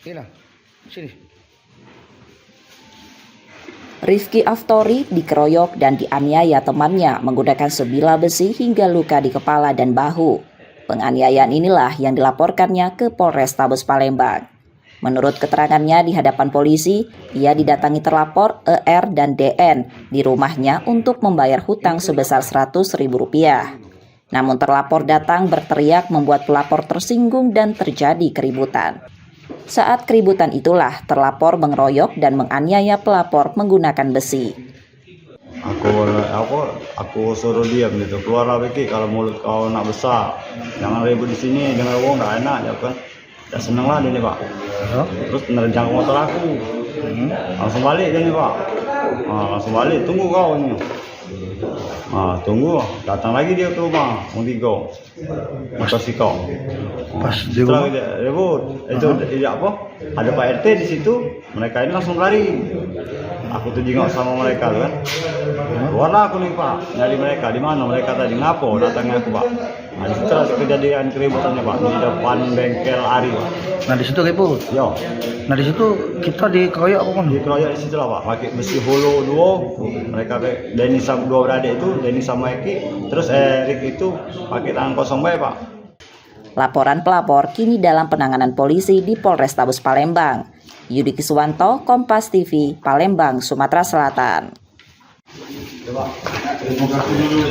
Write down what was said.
Inilah, sini. Rifki Aftori dikeroyok dan dianiaya temannya menggunakan sebilah besi hingga luka di kepala dan bahu. Penganiayaan inilah yang dilaporkannya ke Polrestabes Palembang. Menurut keterangannya di hadapan polisi, ia didatangi terlapor ER dan DN di rumahnya untuk membayar hutang sebesar Rp100.000. Namun terlapor datang berteriak membuat pelapor tersinggung dan terjadi keributan. Saat keributan itulah terlapor mengeroyok dan menganiaya pelapor menggunakan besi. Aku suruh diam gitu, keluarlah Beki, kalau mulut kau nak besar, jangan ribut di sini, jangan ngomong, nggak enak ya kan. Ya seneng lah dia nih Pak. Terus menerjang motor aku, langsung balik dia nih Pak. Langsung balik, tunggu kau ini. Tunggu, datang lagi dia ke rumah, mau tigo, makasih kau. Pas di Setelah rumah. dia ribut, itu apa? Ada Pak RT di situ, mereka ini langsung lari. Aku tuh jengok sama mereka kan. Keluarlah aku nih Pak, nyari mereka di mana mereka tadi, ngapo datangnya aku Pak. Nah di situ kejadian keributannya Pak, di depan bengkel Ari Pak. Nah di situ ribut. Yo, Nah di situ kita dikeroyok apa kan? dikeroyok di situ lah Pak, pakai besi holo duo. Mereka Denny sama dua beradik itu, Denny sama Eki, terus Erik itu pakai tangan kosong baik Pak. Laporan pelapor kini dalam penanganan polisi di Polrestabes Palembang. Yudi Kiswanto, Kompas TV, Palembang, Sumatera Selatan. Coba, terima kasih dulu.